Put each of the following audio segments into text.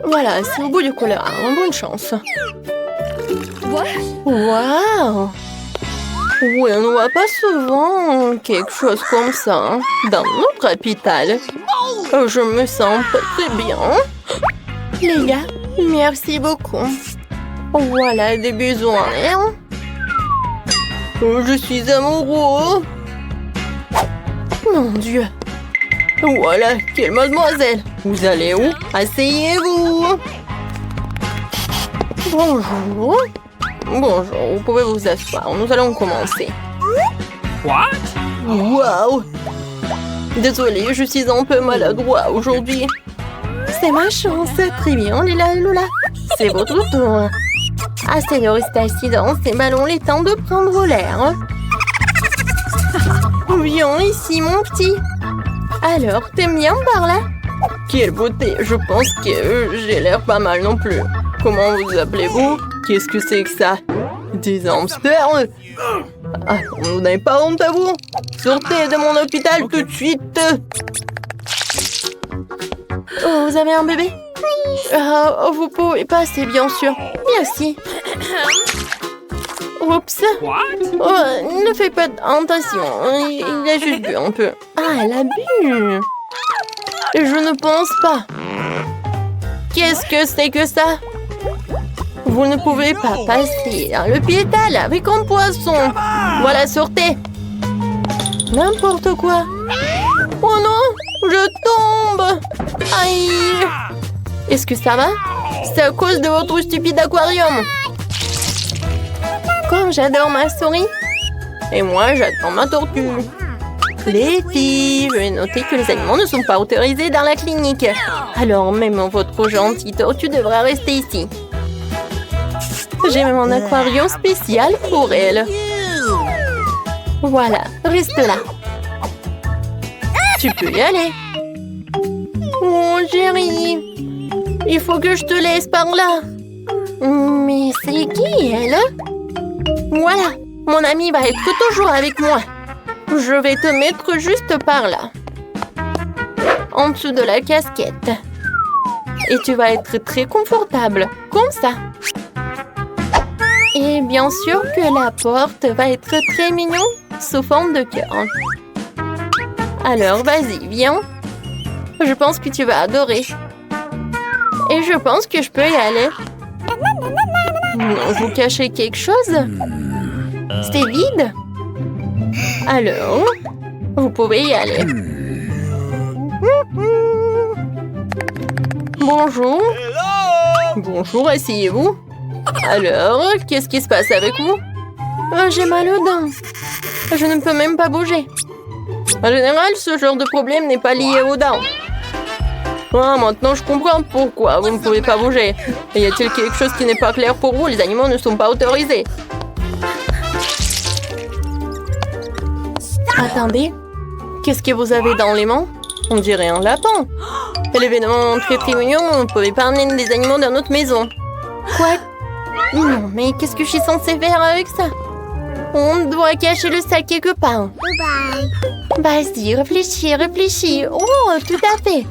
Voilà, c'est au bout du couloir. Bonne chance. Waouh! Oui, on ne voit pas souvent quelque chose comme ça hein, dans notre capitale. Je me sens pas très bien. Les gars, merci beaucoup. Voilà des besoins. Hein? Je suis amoureux. Mon Dieu. Voilà, quelle mademoiselle. Vous allez où? Asseyez-vous. Bonjour. Bonjour, vous pouvez vous asseoir. Nous allons commencer. What? Waouh! Désolée, je suis un peu maladroit aujourd'hui. C'est ma chance. Très bien, Lila et Lola. C'est votre tour. Assez de rester assis dans ces ballons, les temps de prendre l'air. Viens ici, mon petit. Alors, t'aimes bien par là? Quelle beauté! Je pense que j'ai l'air pas mal non plus. Comment vous appelez-vous? Qu'est-ce que c'est que ça? Des hamsters? Ah, vous n'avez pas honte à vous? Sortez de mon hôpital tout de suite! Oh, vous avez un bébé? Vous pouvez passer, bien sûr. Merci. Oups. Oh, ne fais pas attention. Il a juste bu un peu. Ah, elle a bu. Je ne pense pas. Qu'est-ce que c'est que ça? Vous ne pouvez pas passer dans le piétal avec un poisson. Voilà, sortez. N'importe quoi. Oh non, je tombe. Aïe. Est-ce que ça va? C'est à cause de votre stupide aquarium. Comme j'adore ma souris. Et moi, j'adore ma tortue. Les filles, je vais noter que les animaux ne sont pas autorisés dans la clinique. Alors, même votre gentille tortue devra rester ici. J'ai même un aquarium spécial pour elle. Voilà, reste là. Tu peux y aller. Oh, chérie. Il faut que je te laisse par là. Mais c'est qui, elle? Voilà, mon ami va être toujours avec moi. Je vais te mettre juste par là. En dessous de la casquette. Et tu vas être très confortable, comme ça. Et bien sûr que la porte va être très mignon, sous forme de cœur. Alors, vas-y, viens. Je pense que tu vas adorer. Et je pense que je peux y aller. Non, vous cachez quelque chose? C'est vide? Alors, vous pouvez y aller. Bonjour. Bonjour, asseyez-vous. Alors, qu'est-ce qui se passe avec vous? J'ai mal aux dents. Je ne peux même pas bouger. En général, ce genre de problème n'est pas lié aux dents. Ah, maintenant je comprends pourquoi vous ne pouvez pas bouger. Et y a-t-il quelque chose qui n'est pas clair pour vous? Les animaux ne sont pas autorisés. Attendez, qu'est-ce que vous avez dans les mains? On dirait un lapin. C'est l'événement très très mignon, vous ne pouvez pas amener des animaux dans notre maison. Quoi? Non, mais qu'est-ce que je suis censée faire avec ça? On doit cacher le sac quelque part. Vas-y, réfléchis, réfléchis. Oh, tout à fait.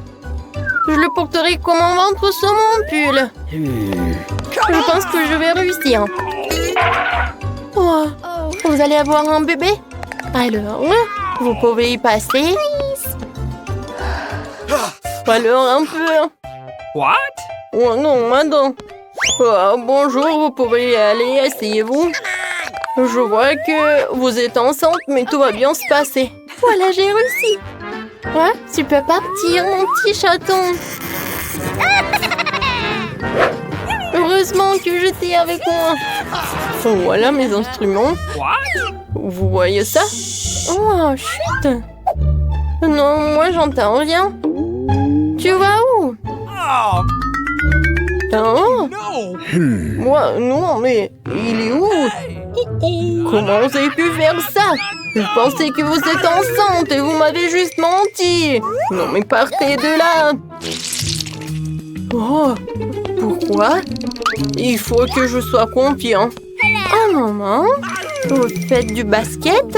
Je le porterai comme un ventre sur mon pull. Je pense que je vais réussir. Oh, vous allez avoir un bébé? Alors, vous pouvez y passer. Alors, un peu. What? Oh non, madame. Oh, bonjour, vous pouvez y aller, asseyez-vous. Je vois que vous êtes enceinte, mais tout va bien se passer. Voilà, j'ai réussi. Ouais, tu peux partir, mon petit chaton. Heureusement que j'étais avec moi. Voilà mes instruments. Vous voyez ça? Oh, chut. Non, moi j'entends rien. Tu vas où? Oh. Moi, non, mais il est où? Comment vous avez pu faire ça? Je pensais que vous êtes enceinte et vous m'avez juste menti. Non, mais partez de là. Oh, pourquoi? Il faut que je sois confiant. Oh, maman, vous faites du basket?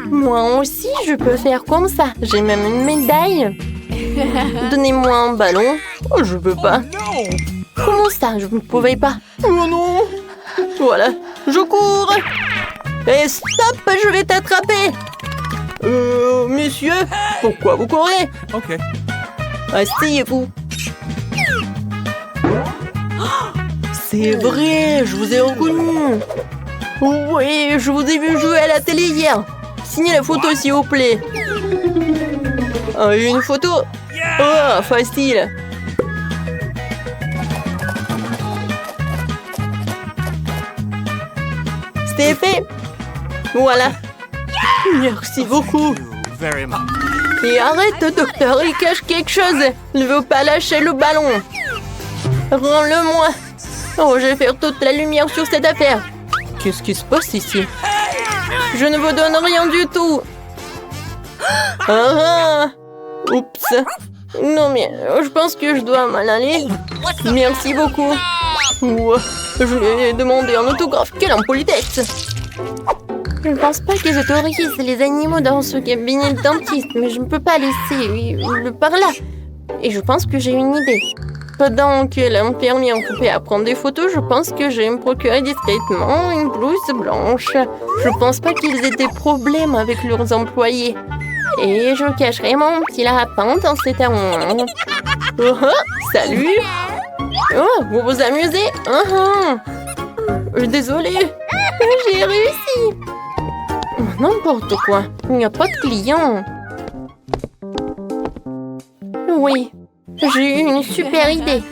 Moi aussi, je peux faire comme ça. J'ai même une médaille. Donnez-moi un ballon. Oh, je peux pas. No! Comment ça? Je ne pouvais pas. Oh non! Voilà, je cours! Et stop, je vais t'attraper! Monsieur, pourquoi vous courez? Okay. Asseyez-vous. C'est vrai, je vous ai reconnu. Oui, je vous ai vu jouer à la télé hier. Signez la photo, s'il vous plaît. Une photo? Oh, facile. C'est fait. Voilà. Merci beaucoup. Very much. Et arrête, docteur, il cache quelque chose. Ne veut pas lâcher le ballon. Rends-le-moi. Oh, je vais faire toute la lumière sur cette affaire. Qu'est-ce qui se passe ici? Je ne vous donne rien du tout. Oups. Non, mais je pense que je dois m'en aller. Merci beaucoup. Ouah, je lui ai demandé un autographe. Quelle impolitesse. Je ne pense pas qu'ils autorisent les animaux dans ce cabinet de dentiste, mais je ne peux pas laisser le par là. Et je pense que j'ai une idée. Pendant que l'infirmière occupée à prendre des photos, je pense que je vais me procurer discrètement une blouse blanche. Je pense pas qu'ils aient des problèmes avec leurs employés. Et je cacherai mon petit lapin dans cet armoire. Salut! Oh, vous vous amusez? Désolée, j'ai réussi. N'importe quoi, il n'y a pas de clients. Oui, j'ai eu une super idée.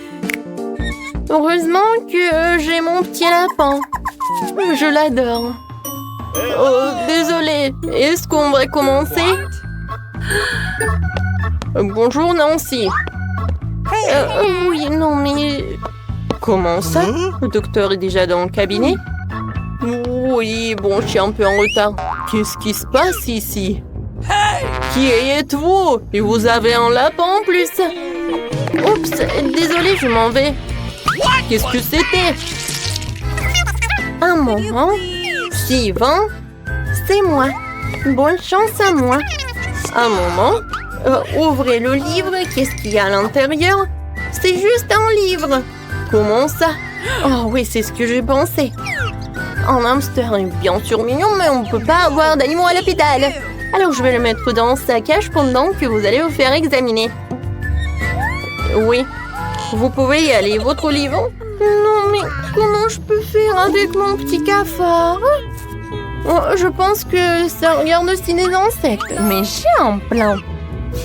Heureusement que j'ai mon petit lapin. Je l'adore. Oh, désolée, est-ce qu'on va commencer? Bonjour Nancy. Oui, non mais... Comment ça? Le docteur est déjà dans le cabinet? Oui, bon, je suis un peu en retard. Qu'est-ce qui se passe ici? Qui êtes-vous? Et vous avez un lapin en plus? Oups, désolé, je m'en vais. Qu'est-ce que c'était? Un moment. Suivant. C'est moi. Bonne chance à moi. Un moment. Ouvrez le livre. Qu'est-ce qu'il y a à l'intérieur? C'est juste un livre. Comment ça? Oh oui, c'est ce que j'ai pensé. Un hamster est bien sûr mignon, mais on ne peut pas avoir d'animaux à l'hôpital. Alors je vais le mettre dans sa cage pendant que vous allez vous faire examiner. Oui, vous pouvez y aller. Votre livre? Non, mais comment je peux faire avec mon petit cafard? Oh, je pense que ça regarde aussi des insectes. Mais j'ai un plan.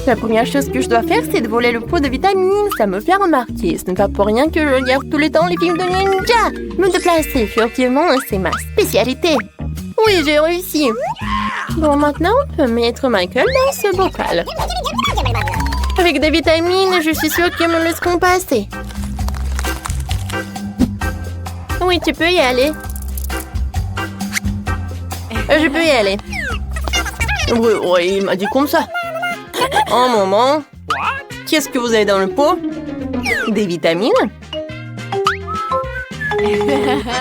La première chose que je dois faire, c'est de voler le pot de vitamines. Ça me fait remarquer. Ce n'est pas pour rien que je regarde tout le temps les films de ninja. Me déplacer furtivement, c'est ma spécialité. Oui, j'ai réussi. Bon, maintenant, on peut mettre Michael dans ce bocal. Avec des vitamines, je suis sûre qu'ils me laisseront passer. Oui, tu peux y aller. Je peux y aller. Oui, il m'a dit comme ça. Un moment. Qu'est-ce que vous avez dans le pot? Des vitamines?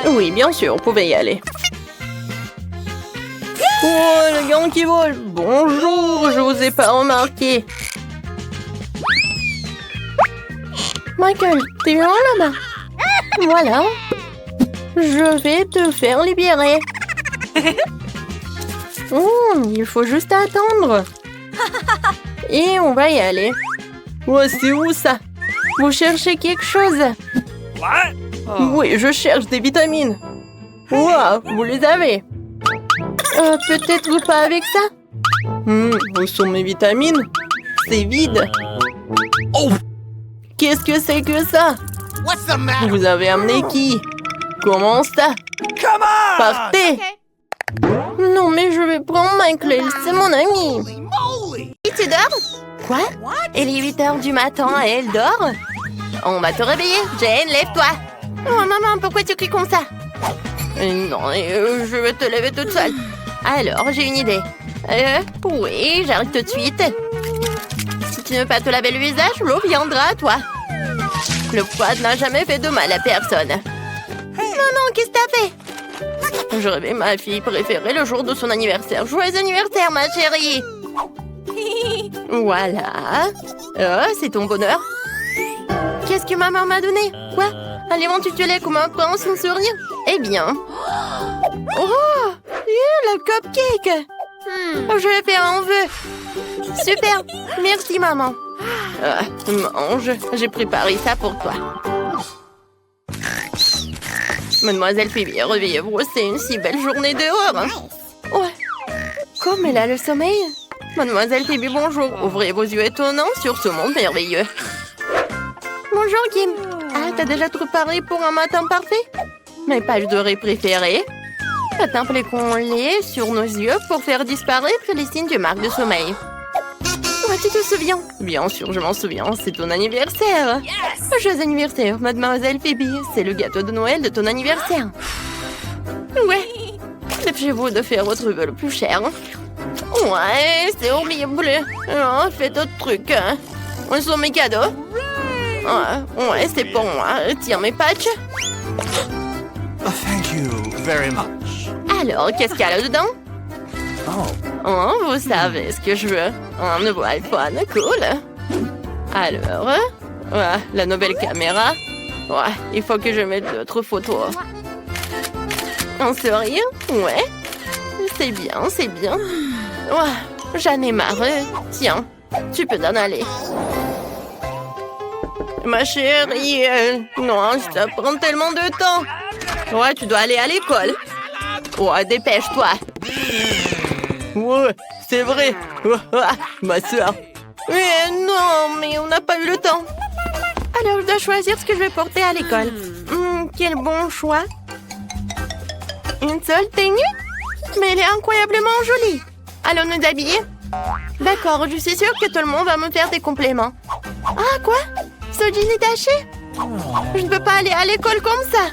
Oui, bien sûr, vous pouvez y aller. Oh, le gant qui vole. Bonjour, je vous ai pas remarqué. Michael, t'es loin là-bas? Voilà. Je vais te faire libérer. Il faut juste attendre. Et on va y aller. Ouais, c'est où ça? Vous cherchez quelque chose? What? Oui, je cherche des vitamines. Wow, vous les avez. Peut-être pas avec ça? Où sont mes vitamines? C'est vide. Oh! Qu'est-ce que c'est que ça? What's the matter? Vous avez amené qui? Comment ça? Come on! Partez! Non, mais je vais prendre Michael, c'est mon ami. Moly! Et tu dors? Quoi? Il est 8 h du matin et elle dort? On va te réveiller. Jane, lève-toi. Oh, maman, pourquoi tu cries comme ça? Non, je vais te lever toute seule. Alors, j'ai une idée. Oui, j'arrive tout de suite. Si tu ne veux pas te laver le visage, l'eau viendra à toi. Le poids n'a jamais fait de mal à personne. Maman, qu'est-ce que t'as fait? Je rêvais ma fille préférée le jour de son anniversaire. Joyeux anniversaire, ma chérie! Voilà. Oh, c'est ton bonheur. Qu'est-ce que maman m'a donné? Quoi? Un limon tutelé comme un pain sans sourire? Eh bien... Oh! Le cupcake! Je vais faire un vœu. Super! Merci, maman. Mange, j'ai préparé ça pour toi. Mademoiselle Phoebe, réveillez-vous, c'est une si belle journée dehors. Ouais. Comme elle a le sommeil. Mademoiselle Phoebe, bonjour. Ouvrez vos yeux étonnants sur ce monde merveilleux. Bonjour, Kim. Ah, t'as déjà tout préparé pour un matin parfait? Mes pages dorées préférées. Appliquons-les sur nos yeux pour faire disparaître les signes de marque de sommeil. Ouais, tu te souviens? Bien sûr, je m'en souviens. C'est ton anniversaire. Joyeux anniversaire, Mademoiselle Phoebe. C'est le gâteau de Noël de ton anniversaire. Ouais. Dépêchez-vous de faire votre vœu le plus cher. Ouais, c'est horrible. Oh, faites autre truc. Où sont mes cadeaux? Ouais, c'est pour moi. Tiens mes patchs. Thank you very much. Alors, qu'est-ce qu'il y a là-dedans? Oh. Vous savez ce que je veux. Un nouveau iPhone, cool. Alors, la nouvelle caméra. Ouais, il faut que je mette d'autres photos. Un sourire? Ouais. C'est bien, c'est bien. Ouais, j'en ai marre. Tiens, tu peux t'en aller. Ma chérie, non, ça prend tellement de temps. Ouais, tu dois aller à l'école. Ouais, dépêche-toi. Ouais, c'est vrai. Ma soeur. Mais non, mais on n'a pas eu le temps. Alors, je dois choisir ce que je vais porter à l'école. Quel bon choix. Une seule tenue? Mais elle est incroyablement jolie. Allons nous habiller? D'accord, je suis sûre que tout le monde va me faire des compliments. Ah, quoi? Ce jean est taché? Je ne peux pas aller à l'école comme ça.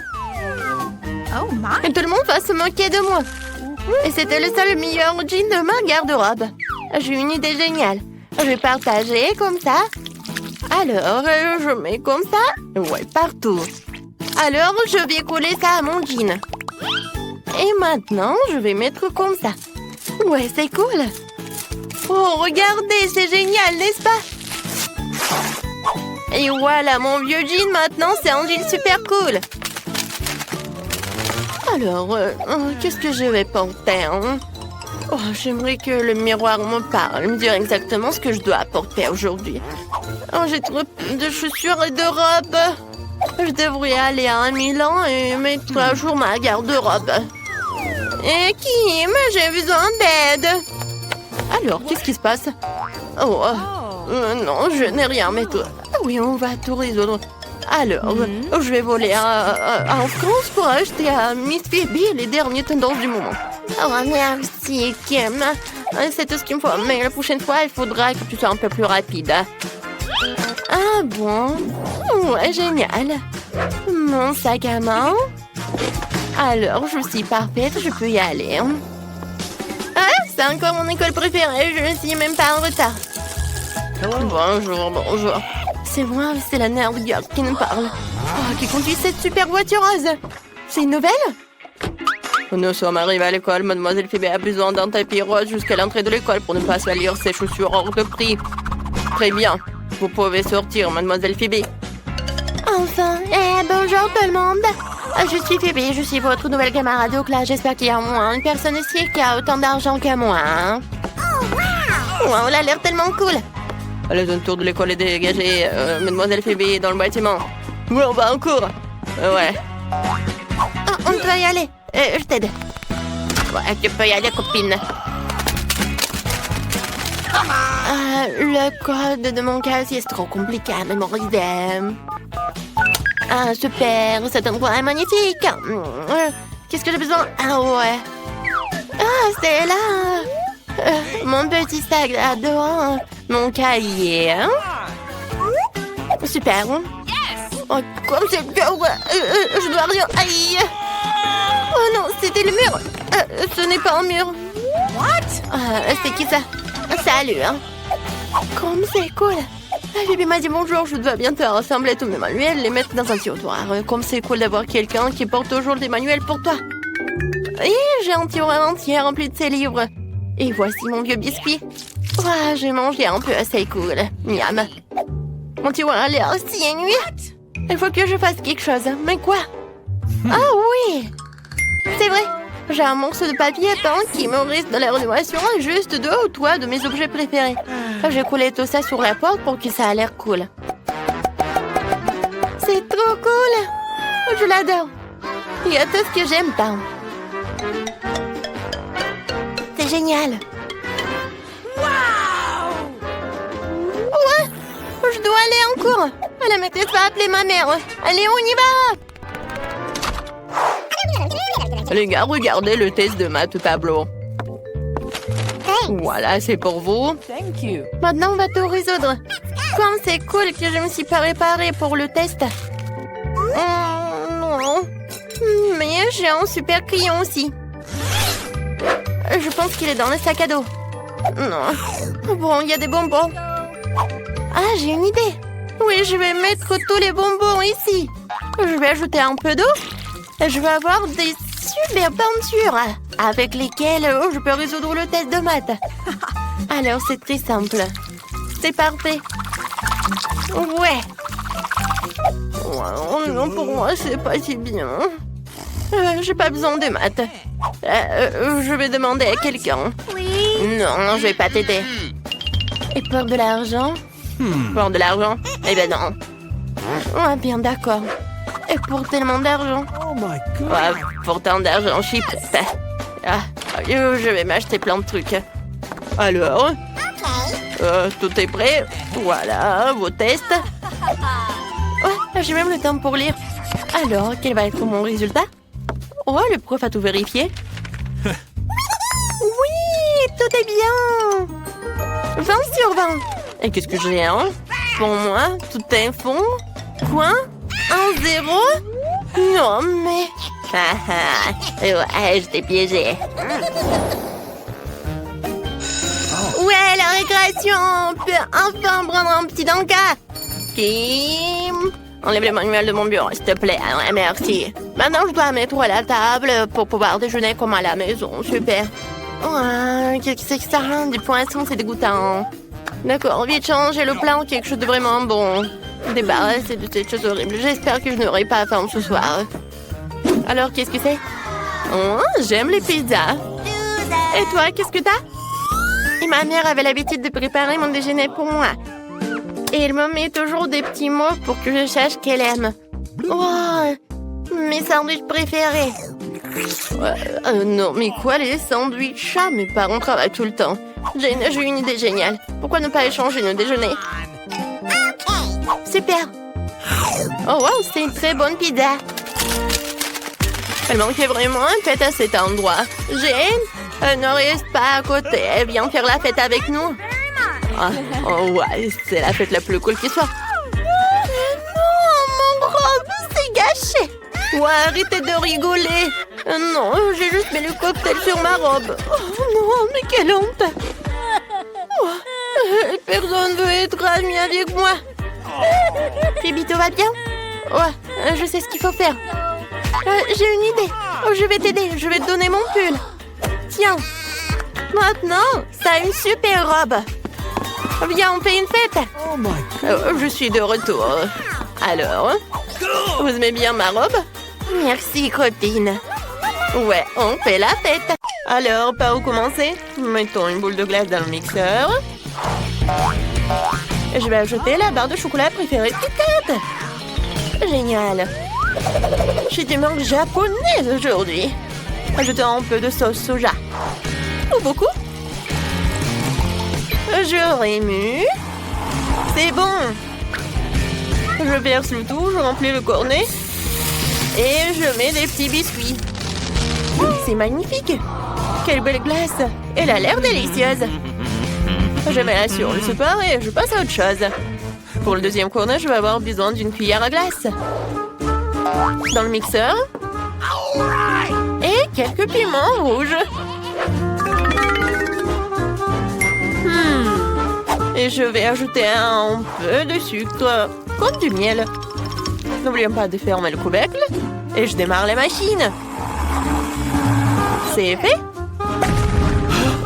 Et tout le monde va se moquer de moi. Et c'était le seul meilleur jean de ma garde-robe. J'ai une idée géniale. Je vais partager comme ça. Alors, je mets comme ça. Ouais, partout. Alors, je vais coller ça à mon jean. Et maintenant, je vais mettre comme ça. Ouais, c'est cool. Oh, regardez, c'est génial, n'est-ce pas? Et voilà, mon vieux jean, maintenant, c'est un jean super cool. Alors, qu'est-ce que je vais porter, hein? Oh, j'aimerais que le miroir me parle, me dire exactement ce que je dois porter aujourd'hui. Oh, j'ai trop de chaussures et de robes. Je devrais aller à Milan et mettre à jour ma garde-robe. Et Kim, j'ai besoin d'aide. Alors, qu'est-ce qui se passe? Oh, non, je n'ai rien, mais toi. Oui, on va tout résoudre. Alors, je vais voler en France pour acheter à Miss Phoebe les dernières tendances du moment. Oh, merci, Kim. C'est tout ce qu'il me faut. Mais la prochaine fois, il faudra que tu sois un peu plus rapide. Ah bon? Ouais, génial. Mon sac à main. Alors, je suis parfaite, je peux y aller. Ah, c'est encore mon école préférée, je ne suis même pas en retard. Bonjour, bonjour. C'est moi, c'est la nerd girl qui nous parle. Oh, qui conduit cette super voiture rose. C'est une nouvelle? Nous sommes arrivés à l'école. Mademoiselle Phoebe a besoin d'un tapis rose jusqu'à l'entrée de l'école pour ne pas salir ses chaussures hors de prix. Très bien. Vous pouvez sortir, Mademoiselle Phoebe. Enfin, bonjour tout le monde. Je suis Phoebe, je suis votre nouvelle camarade de classe. J'espère qu'il y a au moins une personne ici qui a autant d'argent que moi. Wow, elle a l'air tellement cool. La zone tour de l'école est dégagée. Mademoiselle Phoebe est dans le bâtiment. Oui, on va en cours. Ouais. Oh, on peut y aller. Je t'aide. Ouais, tu peux y aller, copine. Le code de mon casier, c'est trop compliqué à mémoriser. Ah, super, cet endroit est magnifique. Qu'est-ce que j'ai besoin? Ah, ouais. Ah, c'est là. Mon petit sac adorant. Mon cahier. Super. Oh, comme c'est dur. Je dois rien. Aïe. Oh non, c'était le mur. Ce n'est pas un mur. What? C'est qui ça? Salut. Comme c'est cool. Phoebe m'a dit bonjour, je dois bientôt rassembler tous mes manuels et les mettre dans un tiroir. Comme c'est cool d'avoir quelqu'un qui porte toujours des manuels pour toi. Et j'ai un tiroir entier rempli de ces livres. Et voici mon vieux biscuit. J'ai mangé un peu, c'est cool. Miam. Tu vois l'air si ennuyé. Il faut que je fasse quelque chose. Mais quoi? Ah oui! C'est vrai. J'ai un morceau de papier peint qui me reste de la rénovation juste de haut au toit de mes objets préférés. J'ai collé tout ça sur la porte pour que ça a l'air cool. C'est trop cool! Je l'adore. Il y a tout ce que j'aime peindre. C'est génial. Ouais! Je dois aller en cours. La maîtresse va appeler ma mère. Allez, on y va! Les gars, regardez le test de maths tableau. Voilà, c'est pour vous. Thank you. Maintenant, on va tout résoudre. Comme c'est cool que je me suis pas réparée pour le test. Non. Mais j'ai un super crayon aussi. Je pense qu'il est dans le sac à dos. Non. Bon, il y a des bonbons. Ah, j'ai une idée. Oui, je vais mettre tous les bonbons ici. Je vais ajouter un peu d'eau. Et je vais avoir des super peintures avec lesquelles je peux résoudre le test de maths. Alors, c'est très simple. C'est parfait. Ouais. Non, pour moi, c'est pas si bien. J'ai pas besoin de maths. Je vais demander à quelqu'un. Non, je vais pas t'aider. Et pour de l'argent? Pour de l'argent? Eh ben non. Ouais, bien d'accord. Et pour tellement d'argent? Oh my God. Ouais, pour tant d'argent, je suis prête. Ah, je vais m'acheter plein de trucs. Alors? Tout est prêt? Voilà, vos tests. Ouais, j'ai même le temps pour lire. Alors, quel va être mon résultat? Oh, le prof a tout vérifié. Oui, tout est bien. 20 sur 20. Et qu'est-ce que j'ai, hein? Pour moi, tout est fond. Quoi? 1-0? Non, mais... ouais, je t'ai piégé. Ouais, la récréation! On peut enfin prendre un petit encas. Kim, enlève le manuel de mon bureau, s'il te plaît. Ouais, merci. Maintenant, je dois mettre à la table pour pouvoir déjeuner comme à la maison. Super. Ouais, qu'est-ce que c'est que ça? Du poisson, c'est dégoûtant. D'accord, vite changer le plan, quelque chose de vraiment bon. Débarrasser de cette chose horrible. J'espère que je n'aurai pas faim ce soir. Alors, qu'est-ce que c'est? Oh, j'aime les pizzas. Et toi, qu'est-ce que t'as? Et ma mère avait l'habitude de préparer mon déjeuner pour moi. Et elle me met toujours des petits mots pour que je sache qu'elle aime. Oh, mes sandwichs préférés. Non, mais quoi, les sandwichs? Mes parents travaillent tout le temps. J'ai une idée géniale. Pourquoi ne pas échanger nos déjeuners? Super. Oh, wow, c'est une très bonne pizza. Elle manquait vraiment un fête à cet endroit. Jane, ne reste pas à côté. Viens faire la fête avec nous. Oh, ouais, c'est la fête la plus cool qui soit. Non, mon robe, c'est gâché. Ouais, arrêtez de rigoler. Non, j'ai juste mis le cocktail sur ma robe. Oh non, mais quelle honte. Personne ne veut être ami avec moi. Phoebe, tout va bien? Ouais, je sais ce qu'il faut faire. J'ai une idée. Je vais t'aider, je vais te donner mon pull. Tiens. Maintenant, ça a une super robe. Viens, on fait une fête. Oh my God. Je suis de retour. Alors, vous aimez bien ma robe? Merci, copine. Ouais, on fait la fête. Alors, par où commencer? Mettons une boule de glace dans le mixeur. Je vais ajouter la barre de chocolat préférée de Kit Kat. Génial. J'ai des mangues japonaises aujourd'hui. Ajoutons un peu de sauce soja. Ou beaucoup. Je remue. C'est bon. Je verse le tout, je remplis le cornet. Et je mets des petits biscuits. C'est magnifique. Quelle belle glace. Elle a l'air délicieuse. Je mets la sur le support et je passe à autre chose. Pour le deuxième cornet, je vais avoir besoin d'une cuillère à glace. Dans le mixeur. Et quelques piments rouges. Et je vais ajouter un peu de sucre, comme du miel. N'oublions pas de fermer le couvercle. Et je démarre la machine. C'est fait.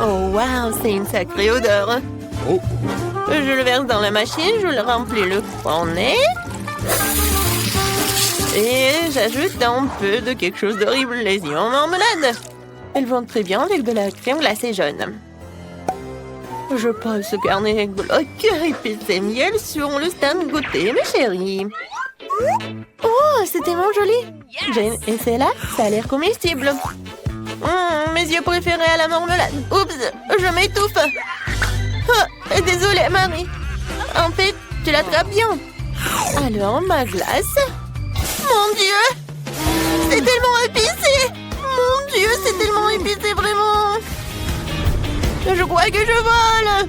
Oh, wow, c'est une sacrée odeur. Oh. Je le verse dans la machine, je le remplis le cornet. Et j'ajoute un peu de quelque chose d'horrible, les yeux en marmelade. Elles vont très bien avec de la crème glacée jaune. Je pose ce carnet glauque épicé miel sur le stand goûter, mes chéris. Oh, c'est tellement joli. Jane, et c'est là, ça a l'air comestible. Mes yeux préférés à la marmelade. Oups, je m'étouffe. Oh, désolée, Marie. En fait, tu l'attrapes bien. Alors, ma glace. Mon Dieu, c'est tellement épicé. Mon Dieu, c'est tellement épicé, vraiment. Je crois que je vole.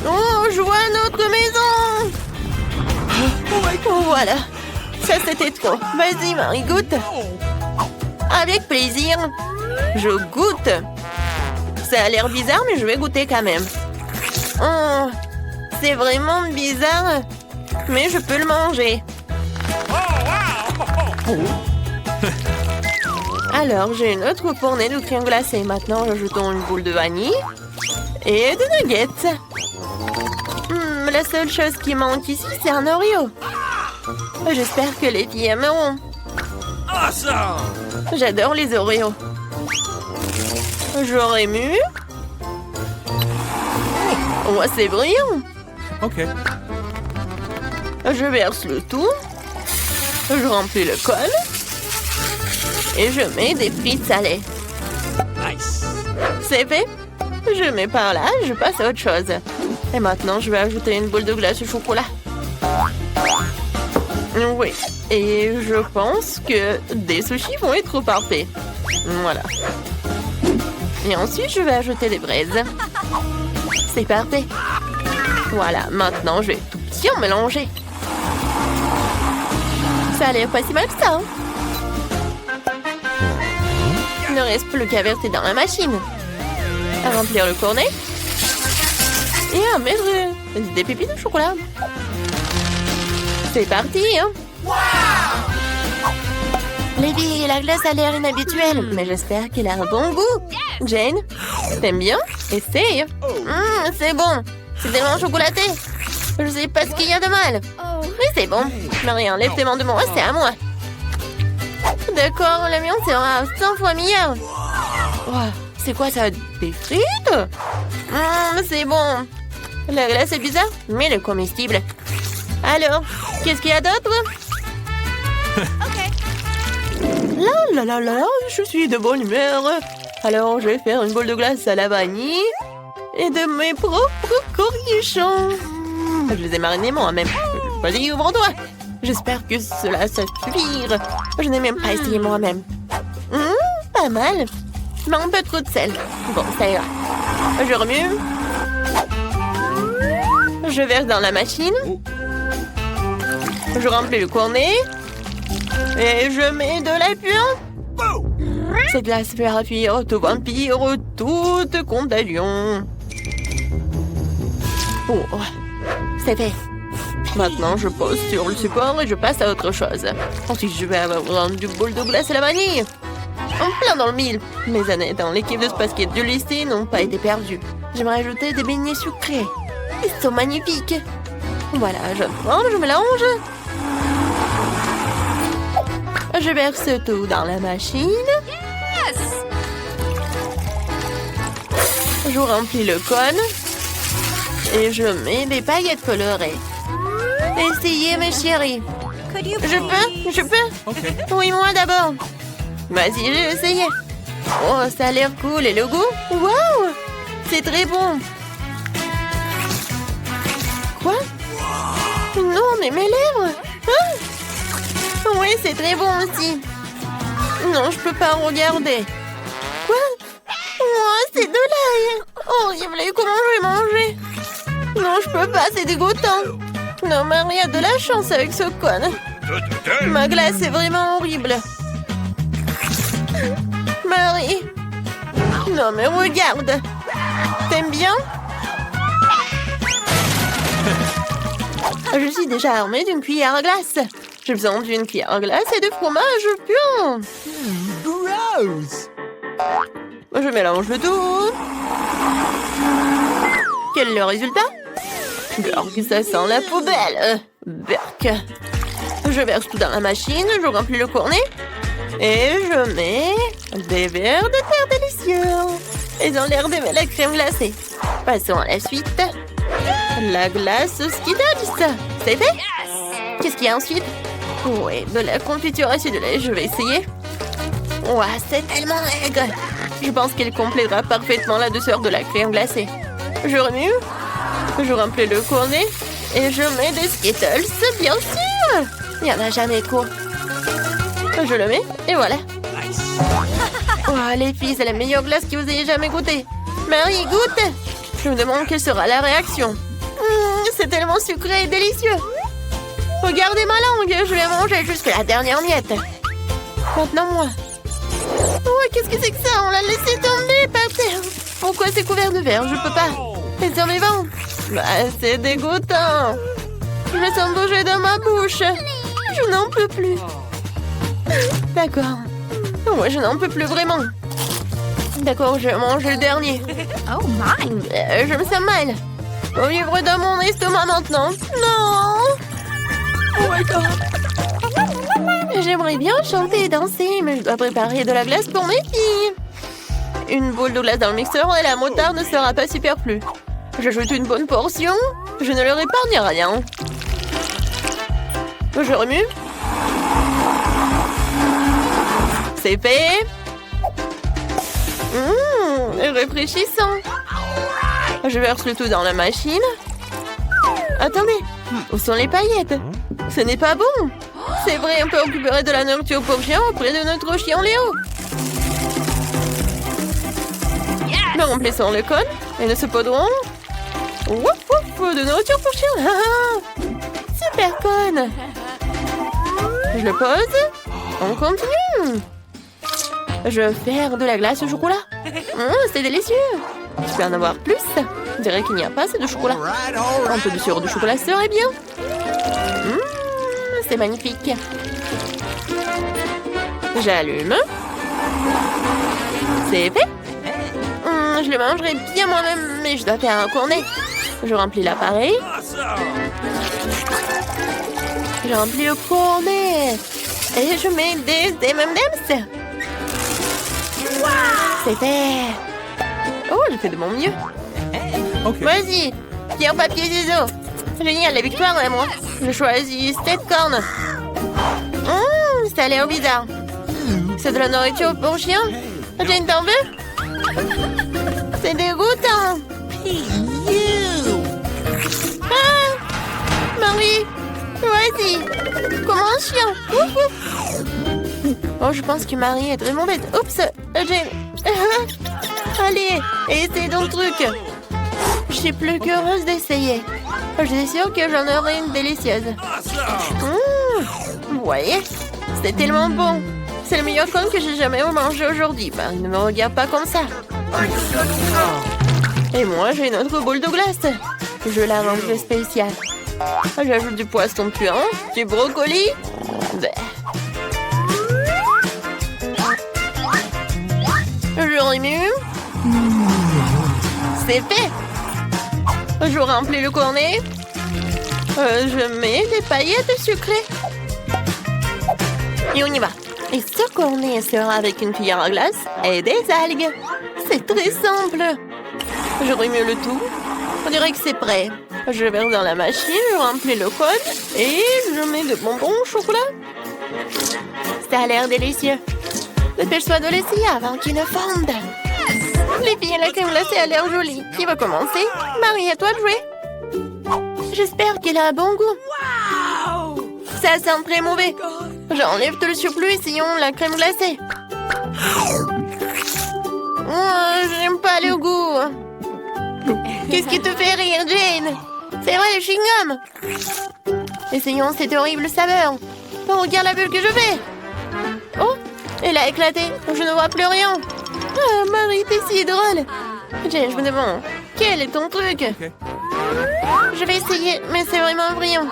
Oh, je vois notre maison. Oh, voilà. Ça, c'était trop. Vas-y, Marie, goûte. Avec plaisir. Je goûte. Ça a l'air bizarre, mais je vais goûter quand même. Oh, c'est vraiment bizarre, mais je peux le manger. Alors, j'ai une autre fournée de crème glacée. Maintenant, j'ajoutons une boule de vanille et des nuggets. La seule chose qui manque ici, c'est un Oreo. J'espère que les filles aimeront. J'adore les Oreos. J'aurais mu. Oh, c'est brillant. OK. Je verse le tout. Je remplis le col. Et je mets des frites salées. Nice. C'est fait. Je mets par là, je passe à autre chose. Et maintenant, je vais ajouter une boule de glace au chocolat. Oui. Et je pense que des sushis vont être parfaits. Voilà. Et ensuite, je vais ajouter des braises. C'est parfait. Voilà, maintenant, je vais tout bien mélanger. Ça a l'air pas si mal que ça. Hein? Il ne reste plus qu'à verser dans la machine. À remplir le cornet. Et à mettre des pépites de chocolat. C'est parti, hein? Les filles, la glace a l'air inhabituelle, mais j'espère qu'elle a un bon goût. Jane, t'aimes bien? Essaye. C'est bon. C'est tellement chocolaté. Je sais pas ce qu'il y a de mal. Mais c'est bon. Marie, enlève tes mains de moi, c'est à moi. D'accord, le mien sera 100 fois meilleur. Wow, c'est quoi ça? Des frites? C'est bon. La glace est bizarre, mais elle est comestible. Alors, qu'est-ce qu'il y a d'autre? Là, je suis de bonne humeur. Alors, je vais faire une boule de glace à la vanille et de mes propres cornichons. Je les ai marinés moi-même. Vas-y, ouvre-toi. J'espère que cela suffira. Je n'ai même pas essayé moi-même. Pas mal. Mais un peu trop de sel. Bon, ça ira. Je remue. Je verse dans la machine. Je remplis le cornet. Et je mets de la pure. Cette glace fera fuir tout vampire, toute contagion. Oh, c'est fait. Maintenant, je pose sur le support et je passe à autre chose. Ensuite, je vais avoir du boule de glace à la vanille. En plein dans le mille. Mes années dans l'équipe de basket du lycée n'ont pas été perdues. J'aimerais ajouter des beignets sucrés. Ils sont magnifiques. Voilà, je forme, je mélange. Je verse tout dans la machine. Je remplis le cône. Et je mets des paillettes colorées. Essayez, mes chéris. Je peux? OK. Oui, moi d'abord. Vas-y, je vais essayer. Oh, ça a l'air cool. Et le goût? Waouh! C'est très bon. Quoi? Non, mais mes lèvres! Ah! Oui, c'est très bon aussi. Non, je peux pas regarder. Quoi? Oh, c'est de l'ail. Horrible. Et comment je vais manger? Non, je peux pas, c'est dégoûtant. Non, Marie a de la chance avec ce cône. Ma glace est vraiment horrible. Marie. Non, mais regarde. T'aimes bien? Je suis déjà armée d'une cuillère à glace. J'ai besoin d'une cuillère à glace et de fromage pur. Gross! Je mélange le tout. Quel est le résultat? Burk, ça sent la poubelle. Burk. Je verse tout dans la machine, je remplis le cornet. Et je mets des vers de terre délicieux. Ils ont l'air d'aimer la crème glacée. Passons à la suite. La glace Skittles. C'est fait? Qu'est-ce qu'il y a ensuite? Oui, de la confiture acidulée. Je vais essayer. Ouah, c'est tellement aigre. Je pense qu'elle complétera parfaitement la douceur de la crème glacée. Je remue. Je remplis le cornet. Et je mets des Skittles, bien sûr. Il n'y en a jamais trop. Je le mets, et voilà. Oh, les filles, c'est la meilleure glace que vous ayez jamais goûtée. Marie, goûte. Je me demande quelle sera la réaction. C'est tellement sucré et délicieux. Regardez ma langue, je vais manger jusqu'à la dernière miette. Maintenant, moi. Oh, qu'est-ce que c'est que ça? On l'a laissé tomber par terre. Pourquoi c'est couvert de verre? Je peux pas. C'est sur mes vents. Bah, c'est dégoûtant. Je me sens bouger dans ma bouche. Je n'en peux plus. D'accord. Moi, je n'en peux plus vraiment. D'accord, je vais manger le dernier. Oh my! Je me sens mal. Au vivre dans mon estomac maintenant. Non! Oh my God! J'aimerais bien chanter et danser, mais je dois préparer de la glace pour mes filles. Une boule de glace dans le mixeur et la moutarde ne sera pas superflue. J'ajoute une bonne portion. Je ne leur épargne rien. Je remue. C'est fait. Rafraîchissant. Je verse le tout dans la machine. Attendez, où sont les paillettes? Ce n'est pas bon. C'est vrai, on peut récupérer de la nourriture pour chien auprès de notre chien Léo. Nous remplissons le cône et nous saupoudrons. Wouf wouf, de nourriture pour chien. Super cône. Je le pose. On continue. Je vais faire de la glace au chocolat. C'est délicieux. Je peux en avoir plus. On dirait qu'il n'y a pas assez de chocolat. Un peu de sirop de chocolat serait bien. C'est magnifique. J'allume. C'est fait. Je le mangerai bien moi-même, mais je dois faire un cornet. Je remplis l'appareil. Je remplis le cornet. Et je mets des M&M's. C'est fait. Oh, j'ai fait de mon mieux. Okay. Vas-y, pierre, papier, ciseaux. Génial, la victoire est moi. Je choisis cette corne. Ça a l'air bizarre. C'est de la nourriture pour chien. Jane, t'en veux? C'est dégoûtant. Ah, Marie, vas-y. Comme un chien. Ouf, ouf. Oh, je pense que Marie est très mauvaise. Oups, Jane. Allez, essaye ton truc. Je suis plus qu'heureuse d'essayer. Je suis sûre que j'en aurai une délicieuse. Vous voyez, c'est tellement bon. C'est le meilleur cône que j'ai jamais mangé aujourd'hui. Ben, ne me regarde pas comme ça. Et moi, j'ai une autre boule de glace. Je la mange spéciale. J'ajoute du poisson puant, du brocoli. Je remue. C'est fait. Je remplis le cornet. Je mets des paillettes sucrées. Et on y va. Et ce cornet sera avec une cuillère à glace et des algues. C'est très simple. Je remue le tout. On dirait que c'est prêt. Je verse dans la machine, je remplis le code et je mets de bonbons au chocolat. Ça a l'air délicieux. Dépêche-toi de l'essayer avant qu'il ne fonde. Les filles, la crème glacée a l'air jolie. Qui va commencer? Marie, à toi de jouer. J'espère qu'elle a un bon goût. Ça sent très mauvais. J'enlève tout le surplus, essayons la crème glacée. Je n'aime pas le goût. Qu'est-ce qui te fait rire, Jane? C'est vrai, le chewing-gum. Essayons cette horrible saveur. Oh, regarde la bulle que je fais. Oh, elle a éclaté. Je ne vois plus rien. Ah, Marie, t'es si drôle. Jane, je me demande, quel est ton truc? Je vais essayer, mais c'est vraiment brillant.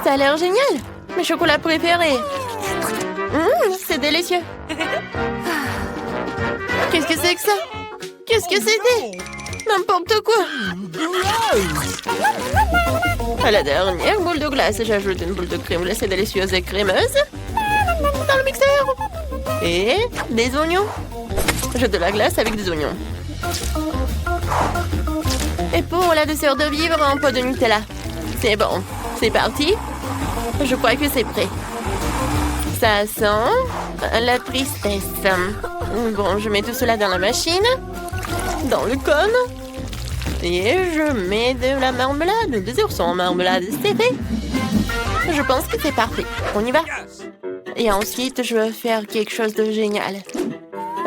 Ça a l'air génial. Mes chocolats préférés. C'est délicieux. Qu'est-ce que c'est que ça? Qu'est-ce que c'était? N'importe quoi. À la dernière boule de glace, j'ajoute une boule de crème glacée délicieuse et crémeuse. Dans le mixeur. Et des oignons. Je de la glace avec des oignons. Et pour la douceur de vivre, un pot de Nutella. C'est bon. C'est parti. Je crois que c'est prêt. Ça sent la tristesse. Bon, je mets tout cela dans la machine. Dans le cône. Et je mets de la marmelade. Des ours en marmelade, c'est fait. Je pense que c'est parfait. On y va. Et ensuite, je vais faire quelque chose de génial.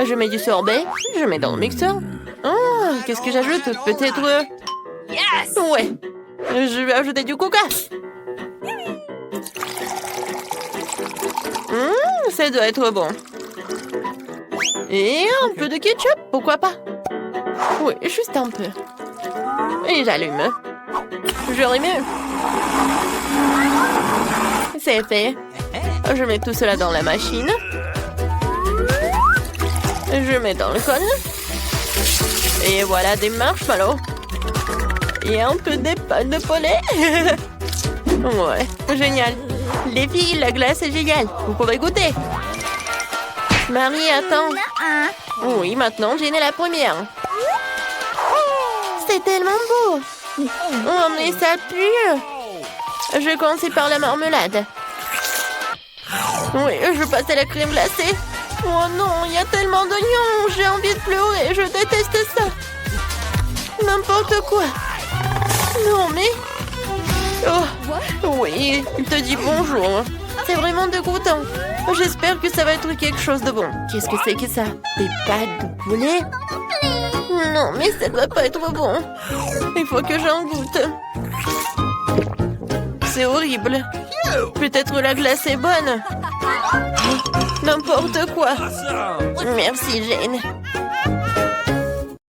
Je mets du sorbet. Je mets dans le mixeur. Oh, qu'est-ce que j'ajoute? Peut-être... Ouais. Je vais ajouter du coca. Ça doit être bon. Et un peu de ketchup, pourquoi pas? Oui, juste un peu. Et j'allume. J'aurais mieux. C'est fait. Je mets tout cela dans la machine. Je mets dans le cône. Et voilà des marshmallows. Et un peu des pâtes de poulet. Ouais, génial. Les filles, la glace est géniale. Vous pouvez goûter. Marie, attends. Oui, maintenant, Jane est la première. C'est tellement beau. Oh, mais ça pue. Je vais commencer par la marmelade. Oui, je passe à la crème glacée. Oh non, il y a tellement d'oignons. J'ai envie de pleurer. Je déteste ça. N'importe quoi. Non, mais... Oh, oui, il te dit bonjour. C'est vraiment dégoûtant. J'espère que ça va être quelque chose de bon. Qu'est-ce que c'est que ça? Des pâtes de poulet? Non, mais ça doit pas être bon. Il faut que j'en goûte. C'est horrible. Peut-être la glace est bonne. N'importe quoi. Merci, Jane.